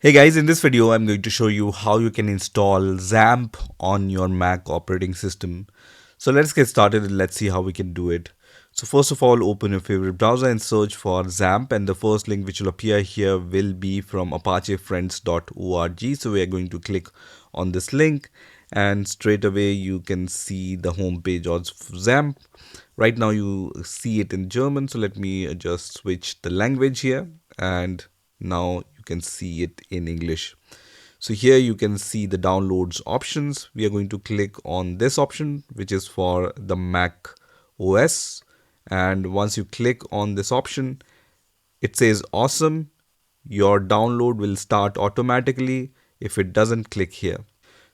Hey guys, in this video I'm going to show you how you can install XAMPP on your Mac operating system. So let's get started and let's see how we can do it. So first of all, open your favorite browser and search for XAMPP, and the first link which will appear here will be from apachefriends.org. So we are going to click on this link and straight away you can see the home page of XAMPP. Right now you see it in German, so let me just switch the language here, and now you can see it in English. So here you can see the downloads options. We are going to click on this option, which is for the Mac OS. And once you click on this option, it says awesome. Your download will start automatically if it doesn't click here.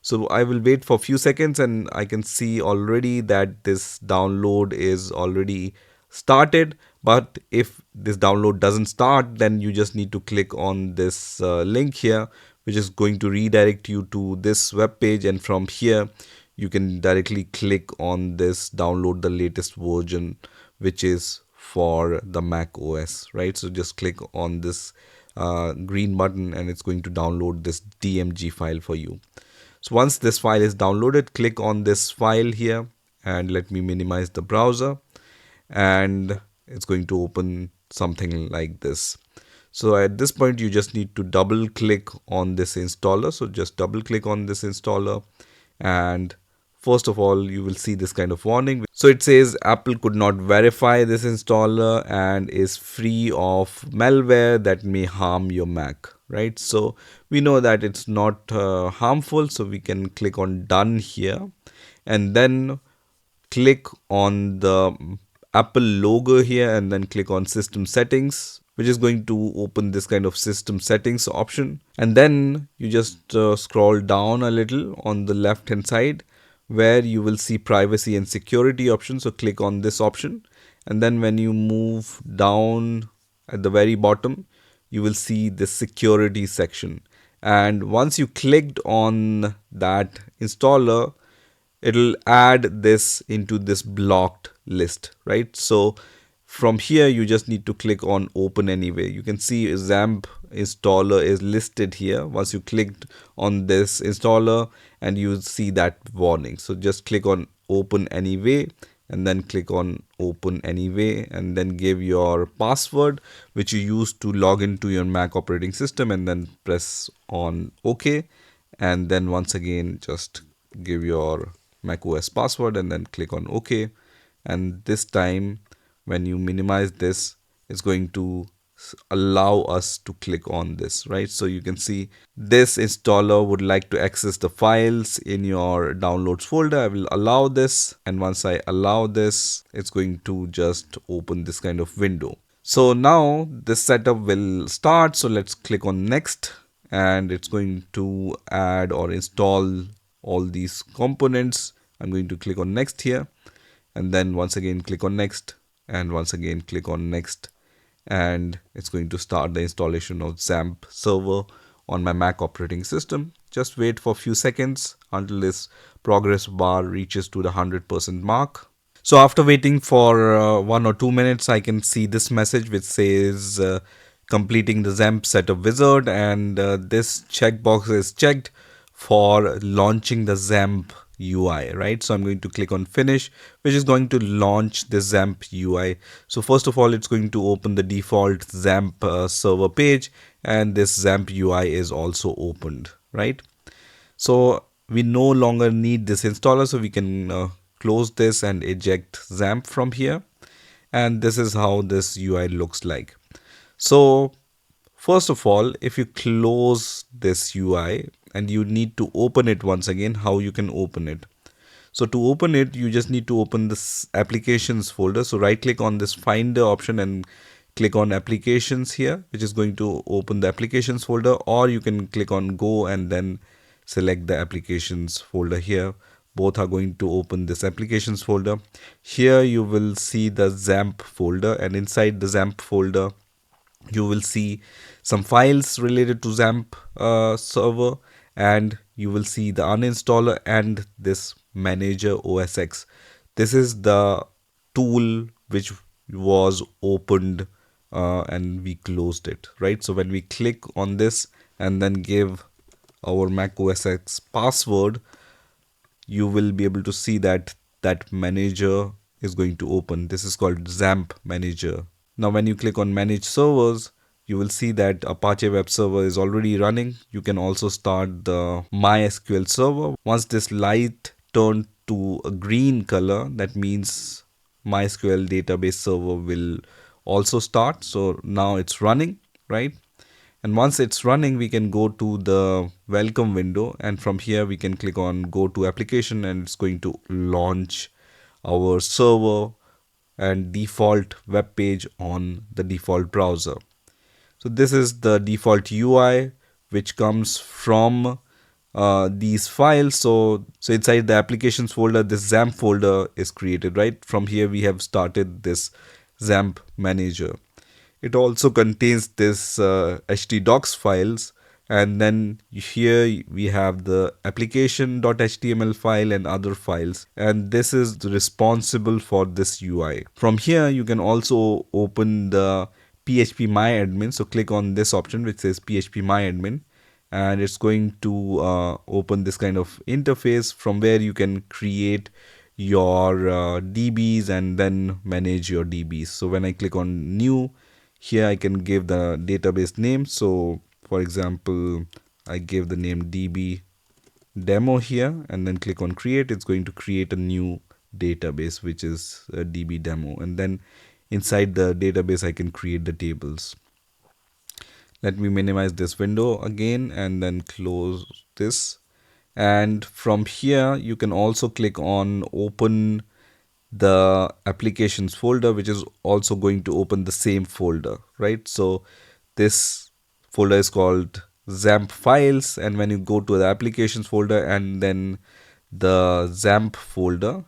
So I will wait for a few seconds and I can see already that this download is already started. But if this download doesn't start, then you just need to click on this link here, which is going to redirect you to this web page, and from here you can directly click on this download the latest version, which is for the Mac OS, right? So just click on this green button and it's going to download this DMG file for you. So once this file is downloaded, click on this file here and let me minimize the browser, and it's going to open something like this. So at this point you just need to double click on this installer. So just double click on this installer, and first of all you will see this kind of warning. So it says Apple could not verify this installer and is free of malware that may harm your Mac, right? So we know that it's not harmful, so we can click on done here and then click on the Apple logo here and then click on system settings, which is going to open this kind of system settings option. And then you just scroll down a little on the left hand side where you will see privacy and security option. So click on this option, and then when you move down at the very bottom, you will see the security section. And once you clicked on that installer, it'll add this into this blocked list, right? So from here you just need to click on open anyway. You can see XAMPP installer is listed here. Once you clicked on this installer and you see that warning, so just click on open anyway and then click on open anyway and then give your password which you use to log into your Mac operating system, and then press on OK, and then once again just give your macOS password and then click on OK. And this time when you minimize this, it's going to allow us to click on this, right? So you can see this installer would like to access the files in your downloads folder. I will allow this, and once I allow this, it's going to just open this kind of window. So now this setup will start. So let's click on next, and it's going to add or install all these components. I'm going to click on next here, and then once again click on next, and once again click on next, and it's going to start the installation of XAMPP Server on my Mac operating system. Just wait for a few seconds until this progress bar reaches to the 100% mark. So after waiting for 1 or 2 minutes, I can see this message which says completing the XAMPP setup wizard, and this checkbox is checked for launching the XAMPP UI, right? So I'm going to click on finish, which is going to launch the XAMPP UI. So first of all, it's going to open the default XAMPP server page, and this XAMPP UI is also opened, right? So we no longer need this installer, so we can close this and eject XAMPP from here. And this is how this UI looks like. So first of all, if you close this UI and you need to open it once again, how you can open it? So to open it, you just need to open this applications folder. So right click on this finder option and click on applications here, which is going to open the applications folder, or you can click on go and then select the applications folder here. Both are going to open this applications folder. Here you will see the XAMPP folder, and inside the XAMPP folder you will see some files related to XAMPP server, and you will see the uninstaller and this manager OS X. This is the tool which was opened and we closed it, right? So when we click on this, and then give our macOS X password, you will be able to see that that manager is going to open. This is called XAMPP manager. Now when you click on manage servers, you will see that Apache web server is already running. You can also start the MySQL server. Once this light turned to a green color, that means MySQL database server will also start. So now it's running, right? And once it's running, we can go to the welcome window, and from here we can click on go to application, and it's going to launch our server and default web page on the default browser. So this is the default UI which comes from these files. So inside the applications folder, this XAMPP folder is created, right? From here we have started this XAMPP manager. It also contains this htdocs files, and then here we have the application.html file and other files, and this is responsible for this UI. From here you can also open the PHPMyAdmin. So click on this option which says PHPMyAdmin, and it's going to open this kind of interface from where you can create your DBs and then manage your DBs. So when I click on new, here I can give the database name. So for example, I give the name DB demo here, and then click on create. It's going to create a new database which is a DB demo, and then inside the database I can create the tables. Let me minimize this window again and then close this. And from here you can also click on open the applications folder, which is also going to open the same folder, right? So this folder is called XAMPP files, and when you go to the applications folder and then the XAMPP folder,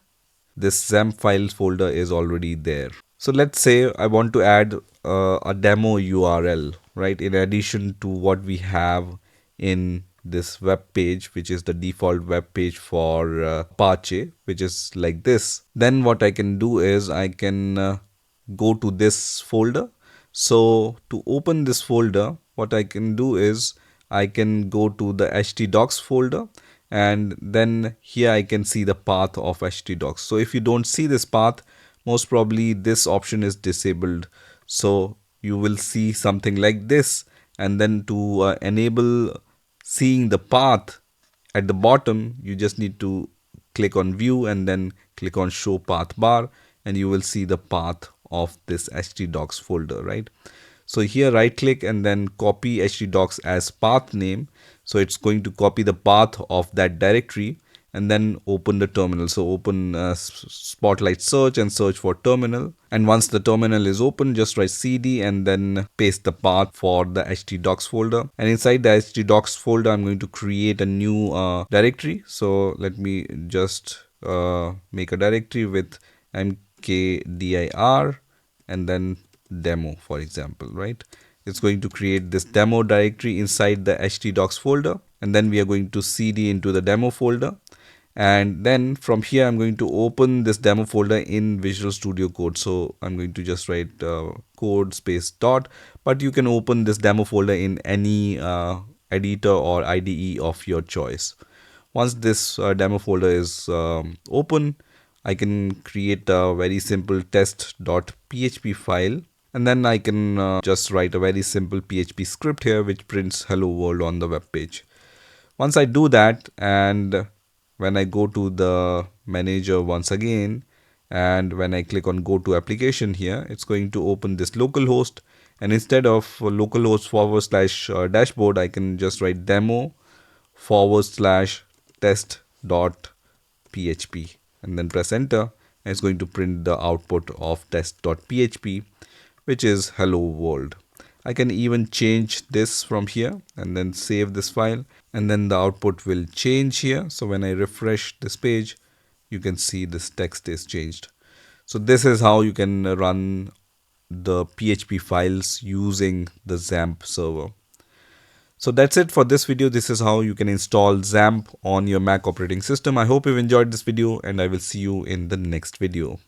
this XAMPP files folder is already there. So let's say I want to add a demo URL, right, in addition to what we have in this web page, which is the default web page for Apache, which is like this. Then what I can do is I can go to this folder. So to open this folder, what I can do is I can go to the htdocs folder, and then here I can see the path of htdocs. So if you don't see this path, most probably this option is disabled. So you will see something like this, and then to enable seeing the path at the bottom, you just need to click on view and then click on show path bar, and you will see the path of this htdocs folder, right? So here right click and then copy htdocs as path name. So it's going to copy the path of that directory, and then open the terminal. So open Spotlight search and search for terminal. And once the terminal is open, just write cd and then paste the path for the htdocs folder. And inside the htdocs folder, I'm going to create a new directory. So let me just make a directory with mkdir and then demo, for example, right? It's going to create this demo directory inside the htdocs folder, and then we are going to cd into the demo folder. And then from here I'm going to open this demo folder in Visual Studio Code. So I'm going to just write code space dot, but you can open this demo folder in any editor or IDE of your choice. Once this demo folder is open, I can create a very simple test.php file, and then I can just write a very simple PHP script here which prints hello world on the web page. Once I do that, and when I go to the manager once again, and when I click on go to application here, it's going to open this localhost, and instead of localhost / dashboard, I can just write demo / test.php and then press enter, and it's going to print the output of test.php, which is hello world. I can even change this from here and then save this file, and then the output will change here. So when I refresh this page, you can see this text is changed. So this is how you can run the PHP files using the XAMPP server. So that's it for this video. This is how you can install XAMPP on your Mac operating system. I hope you've enjoyed this video, and I will see you in the next video.